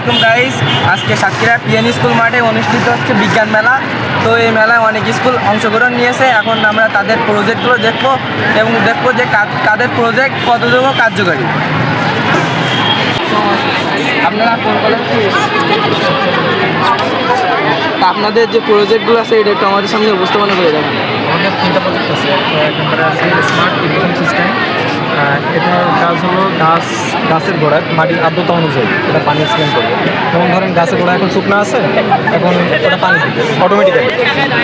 আলাইকুম গাইস। আজকে Satkhira PN school মাঠে অনুষ্ঠিত হচ্ছে বিজ্ঞান মেলা। তো এই মেলায় অনেক স্কুল অংশগ্রহণ নিয়েছে। এখন আমরা তাদের প্রজেক্টগুলো দেখবো এবং দেখবো যে তাদের প্রজেক্ট কতটুকু কার্যকরী। আপনারা কোন কলেজ? আপনাদের যে প্রজেক্টগুলো আছে এটা একটু আমাদের সামনে উপস্থাপন করে দেবেন। আমাদের 3টা প্রজেক্ট আছে। এক নম্বরে আছে স্মার্ট ইরিগেশন সিস্টেম। এটার কাজ হলো গাছের গোড়ায় মাটির আর্দ্রতা অনুযায়ী এটা পানি এক্সপ্লেন করবে। যেমন ধরেন গাছের গোড়া এখন শুকনো আছে, এখন ওটা পানি দিবে অটোমেটিক্যালি।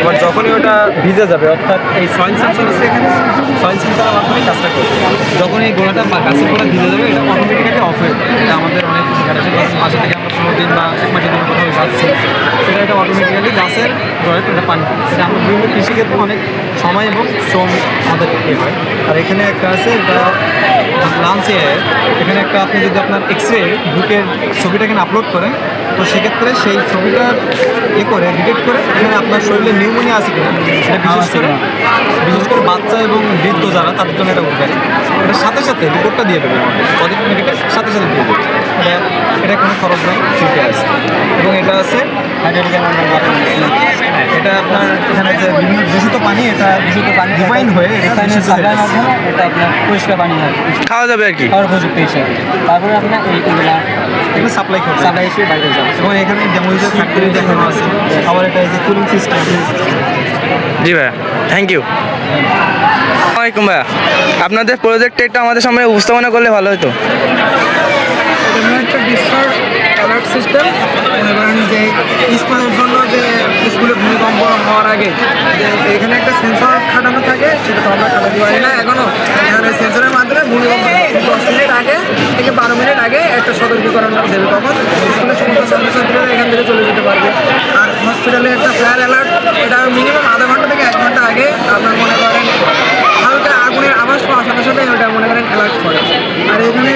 এবার যখনই ওটা ভিজে যাবে, অর্থাৎ এই সয়েল সেন্সর আছে এখানে, সয়েল সেন্সরের মাধ্যমে কাজটা করবে। যখন এই গোড়াটা বা গাছের গোড়া ভিজে যাবে, এটা অটোমেটিক্যালি অফ হয়ে যাবে। এটা আমাদের অনেক মাসে থেকে আমরা 15 দিন বা 1 মাসের জন্য কোথাও যাচ্ছি, এটা অটোমেটিক্যালি গাছের গোড়ায় এটা পানি দিবে। এটা আমরা বিভিন্ন কৃষিক্ষেত্রে অনেক সময় এবং শ্রম আমাদের হয়। আর এখানে একটা আছে, এটা লাঞ্চে এখানে একটা, আপনি যদি আপনার এক্সরে বুকের ছবিটা এখানে আপলোড করেন, তো সেক্ষেত্রে সেই ছবিটার করে ডিটেক্ট করে এখানে আপনার শরীরে নিউমোনিয়া আছে কিনা, এটা বিশেষ করে বাচ্চা এবং বৃদ্ধ যারা, তাদের জন্য এটা উপকারী। এটার সাথে সাথে রিপোর্টটা দিয়ে দেবে, পজিটিভ নেগেটিভ সাথে সাথে দিয়ে দেবে। এটা কোনো খরচ নেই, ফ্রিতে আছে। এবং এটা আছে এটা আপনার এখানে যে বিভিন্ন দূষিত পানি, এটা রিফাইন হয়ে এটা আপনার পরিষ্কার পানি খাওয়া যাবে আর কি, খাওয়ার প্রযুক্তি হিসাবে। তারপরে আপনার এগুলো সাপ্লাই হিসেবে বাইরে যাবে। এবং এখানে ডেমোলিজার ফ্যাক্টরি দেখানো আছে। আবার এটা এই যে কুলিং সিস্টেম। জি ভাইয়া, থ্যাংক ইউ। আসসালামাইকুম ভাইয়া, আপনাদের প্রজেক্টটা একটু আমাদের সামনে উপস্থাপনা করলে ভালো হতো। একটা ডিসকার অ্যালার্ট সিস্টেম, মনে করেন যে স্কুলের জন্য যে স্কুলে ভূমিকম্প হওয়ার আগে যে এখানে একটা সেন্সর খাটানো থাকে, সেটা তো আমরা খাটাতে পারি না এখনও। এখানে সেন্সরের মাধ্যমে ভূমিকম্প 10 মিনিট আগে থেকে 12 মিনিট আগে একটা সতর্কীকরণ দেবে, তখন স্কুলের সমস্ত ছাত্রছাত্রীরা এখান থেকে চলে যেতে পারবে। আর হসপিটালে একটা ফায়ার অ্যালার্ট, এটা মিনিমাম আধা ঘন্টা থেকে 1 ঘন্টা আগে আপনার মনে করেন হালকা আগুনের আভাস পাওয়ার সাথে সাথে ওটা মনে করেন অ্যালার্ট করে। আর এখানে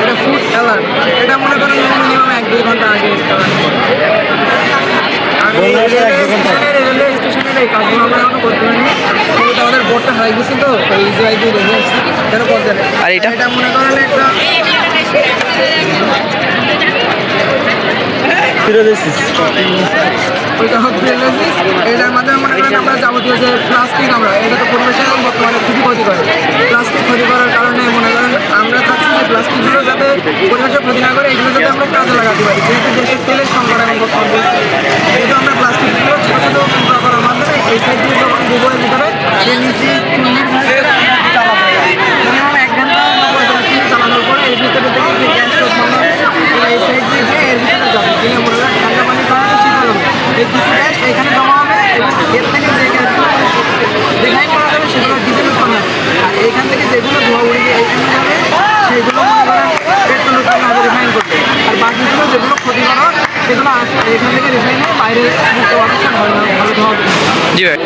এটা ফুড অ্যালার্ট, এটা মনে করেন মিনিমাম 1-2 ঘন্টা আগে অ্যালার্ট করে। আর এই রেলওয়ে স্টেশনের এই কাজগুলো আমরা এখনো করতে পারিনি, কিন্তু আমাদের বোর্ডটা হারাই গেছে, তো ইসরায়েল রেখে আসছি কেন করতে পারে। আর এটা মনে করেন একটা ওইটা হচ্ছে এটার মাধ্যমে মনে করেন আমরা যাবতীয় যে প্লাস্টিক, আমরা এটা তো পরিবেশের বর্তমানে খুবই ক্ষতি করে। প্লাস্টিক ক্ষতি করার কারণে মনে করেন আমরা চাচ্ছি যে প্লাস্টিকগুলো যাতে পরিবেশের ক্ষতি না করে, এগুলো যাতে আমরা কাজে লাগাতে পারি। যেহেতু দেশের তেলের সংকট এবং বর্তমান যেহেতু আমরা প্লাস্টিকগুলো ছোটো ছোটো টুকরা করার মাধ্যমে এই সাইডগুলো যখন গোবরের ভিতরে নিচে চুল্লির চালাতে পারি। মিনিমাম 1 ঘন্টা চালানোর পরে এর ভিতরে থেকে যে গ্যাস এই সাইড দিয়ে এর ভিতরে যাবে, দিলে মনে করেন ঠান্ডা পানি খাওয়ানো শীতল হবে। এই কিছু গ্যাস এখানে জমা হবে এবং এর থেকে যে গ্যাসগুলো রিফাইন করা যাবে সেগুলো ডিজেলের কমে হবে। আর এইখান থেকে যেগুলো ধোয়া উড়ে গিয়ে এইখানে যাবে, সেগুলো মনে করেন পেট্রোলের কমে হবে রিফাইন করতে। আর বাকিগুলো যেগুলো ক্ষতি করা সেগুলো এখান থেকে রিফাইন হয়ে বাইরে মুক্ত মানুষের ভালো ধোয়া হবে। জি ভাই,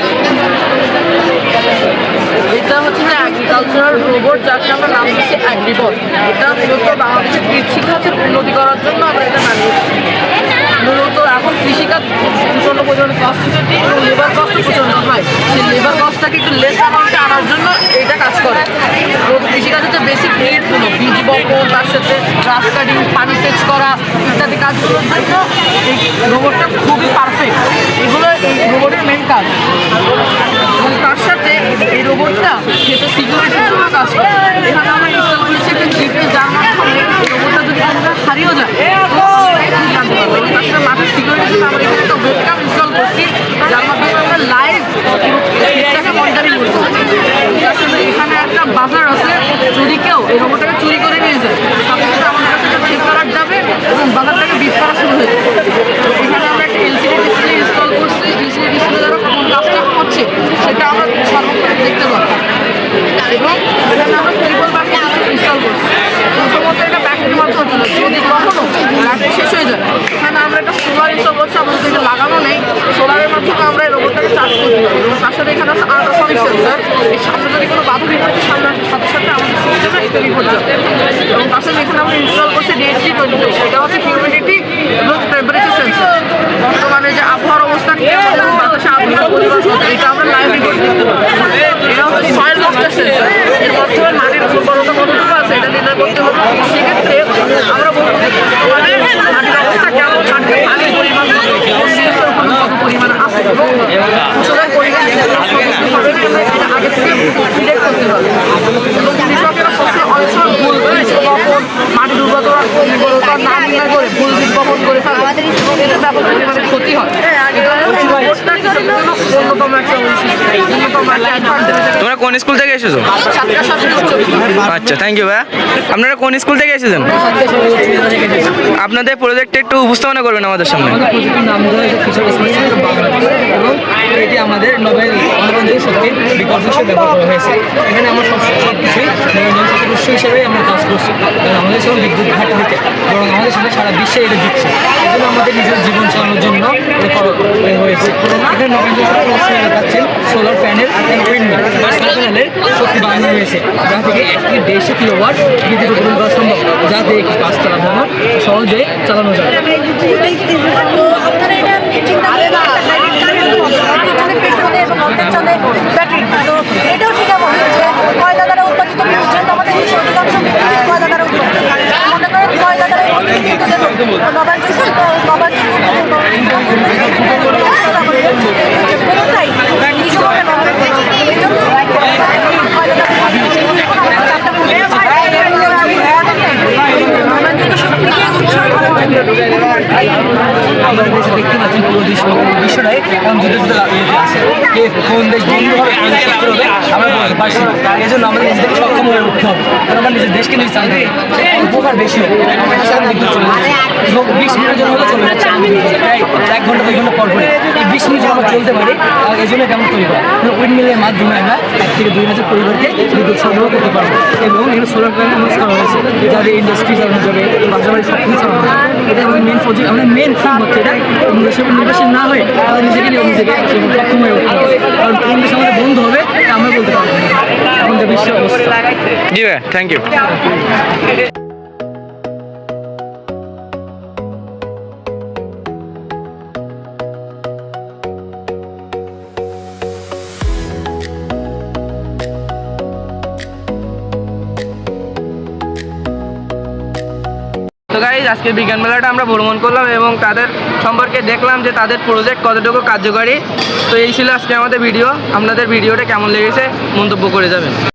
এটা হচ্ছে যে অ্যাগ্রিকালচারাল রোবট, যাকে আমরা নাম দিচ্ছি অ্যাগ্রিবট। এটা মূলত বাংলাদেশের কৃষিকাজের উন্নতি করার জন্য আমরা এটা বানিয়েছি। মূলত এখন কৃষিকাজ প্রচণ্ড পরিমাণে কস্টিং এবং লেবার কস্ট প্রচণ্ড হয়, সেই লেবার কস্টটাকে একটু লেস অ্যামাউন্টে আনার জন্য এটা কাজ করে। মূলত কৃষিকাজ হচ্ছে বেসিক নিডগুলো, বীজ বপন, তার সাথে ঘাস কাটিং, পানি সেচ করা ইত্যাদি কাজগুলোর জন্য এই রোবটটা খুবই পারফেক্ট। এগুলো এই রোবটের মেন কাজ। এবং তার সাথে এই রোবটটা সেটা সিকিউরিটির জন্য কাজ করে। এখানে আমরা ইনস্টল করেছি একটা জিপিএস, যার মাধ্যমে এই রোবটটা যদি আমরা হারিয়েও যায় জানতে পারবো। এবং তার সাথে মাঠের সিকিউরিটির জন্য আমরা এখানে একটা ওয়েবক্যাম ইনস্টল করছি, যার মাধ্যমে আমরা লাইভ এটাকে মনিটরিং করতে পারি। তার সাথে এখানে একটা বাজার আছে, যদি কেউ এই রোবটটাকে চুরি করে নিয়ে যায় সাথে সাথে আমাদের কাছে একটা চেক করার যাবে এবং বাজারটাকে বিট করা শুরু হয়ে যাবে। এখানে আমরা একটা এলসিডি ডিসপ্লে ইনস্টল করছি, এলসিডি ডিসপ্লে দ্বারা কোন কাজটা হচ্ছে সেটা আমরা সর্বক্ষণ দেখতে পাবো। এবং এখানে আমরা ট্রিপল ব্যাটারি ইনস্টল করছি। প্রথমত এটা ব্যাটারির মাধ্যমে চলে, যদি কখনো ব্যাটারি শেষ হয়ে যায় এখানে আমরা একটা সোলার ইনস্টল করছি, আমাদের এটা লাগানো নেই। সোলারের মাধ্যমে আমরা এই রোবটটাকে চার্জ করতে পারি। এবং তার সাথে এখানে আছে আল্ট্রাসনিক সেন্সার, এই সামনে যদি কোনো বাধা বিপত্তি সামনে আসার সাথে সাথে আমাদের সিস্টেমে এটা রিপোর্ট যাবে। এবং তার সাথে এখানে আমরা ইনস্টল করছি DHG22, এটা হচ্ছে হিউমিডিটি এবং টেম্পারেচার সেন্সার। বর্তমানে যে আবহাওয়ার অবস্থান এবং বাতাসে আবহাওয়ার পরিবর্তন, এটা আমরা লাইভ রিপোর্ট করতে পারি। এটা হচ্ছে সয়েল ময়েশ্চার সেন্সার, এর মাধ্যমে মাটির উর্বরতা কতটুকু আছে এটা নির্ণয় করতে হবে। সেক্ষেত্রে আমরা বলবো না নির্ণয় করে ভুল বিজ্ঞাপন করে ফেলে এটা ব্যাপক পরিমাণে ক্ষতি হয় রোবটটা কৃষকের জন্য অন্যতম একটা অন্যতম একটা advantage। তোমরা কোন স্কুল থেকে এসেছো? আচ্ছা, থ্যাংক ইউ ভাইয়া। আপনারা কোন স্কুল থেকে এসেছেন? আপনাদের প্রজেক্টে একটু উপস্থাপনা করবেন আমাদের সামনে। আমাদের প্রজেক্টের নাম দেওয়া হয়েছে কিশোর স্মার্ট সিটি বাংলাদেশ এবং এটি আমাদের নোবেল মনোরঞ্জন শক্তির বিকল্প হিসেবে ব্যবহার করা হয়েছে। এখানে আমরা সব কিছুই মনোরঞ্জন শক্তির উৎস হিসেবে আমরা কাজ করছি, কারণ আমাদের সব বিদ্যুৎ ঘাটতি থেকে বরং আমাদের সাথে সারা বিশ্বে এটা দিচ্ছে। এই জন্য আমাদের নিজের জীবন চালানোর জন্য এটা হয়েছে। এখানে মনোরঞ্জন শক্তির উৎস দেখাচ্ছেন সোলার প্যানেল এবং উইন্ডমিল বা সোলার প্যানেলের শক্তি বাড়ানো হয়েছে, যা থেকে 1 কিলোওয়াট বিদ্যুৎ উৎপাদন করা সম্ভব, যাতে একটি কাজ চালানো সহজে চালানো যায়। তো আপনারা এটা চিন্তা করে পেট্রোলে এবং অর্থের চলে ব্যাটারি, তো এটাও ঠিক এমন যে কয়লা দ্বারা উৎপাদিত বিদ্যুৎ, যেহেতু আমাদের দেশের অধিকাংশ বিদ্যুৎ কয়লা দ্বারা উৎপাদিত, মনে করেন কয়লা দ্বারা কোনোটাই কিছু হবে না। এই জন্য কয়লা দ্বারা আমাদের দেশে দেখতে পাচ্ছেন পুরো বিশ্বটাই এখন যুদ্ধ যুদ্ধ আছে, কে কোন দেশ বন্ধ হবে কোন দেশ শত্রু হবে আমরা বলতে পারছি না। এই জন্য আমাদের নিজেদেরকে সক্ষম হয়ে উঠতে হবে, কারণ আমার নিজের দেশকে নিজে চালাতে হবে। উপকার বেশি হবে, আমার কাছে এখন বিদ্যুৎ চলে যাচ্ছে 20 মিনিটের জন্য হলে চলে যাচ্ছে, প্রায় 1 ঘন্টা 2 ঘন্টা পর পরে এই 20 মিনিট আমরা চলতে পারি। এই জন্য কেমন তৈরি করা উইন্ডমিলের মাধ্যমে আমরা 1 থেকে 2 হাজার পরিবারকে বিদ্যুৎ সরবরাহ করতে পারবো এবং এখানে সোলার প্যানেল ইউজ করা হয়েছে, যাদের ইন্ডাস্ট্রি চালানো যাবে, বাসা বাড়ি সব কিছু চালানো যাবে। এটা আমাদের মেন প্রজেক্ট, আমাদের মেন থিম হচ্ছে এটা হিসেবে নির্বাচন না হয়ে আমাদের নিজেকে সক্ষম হয়ে উঠতে হবে, কারণ কোন দেশ আমাদের বন্ধ হবে তা আমরা বলতে পারবো না এখন যে বিশ্ব অবস্থা। জি ভাইয়া, থ্যাংক ইউ। তো গাইজ, আজকে বিজ্ঞান মেলাটা আমরা ভ্রমণ করলাম এবং তাদের সম্পর্কে দেখলাম যে তাদের প্রজেক্ট কতটুকু কার্যকারী। তো এই ছিল আজকে আমাদের ভিডিও। আপনাদের ভিডিওটা কেমন লেগেছে মন্তব্য করে যাবেন।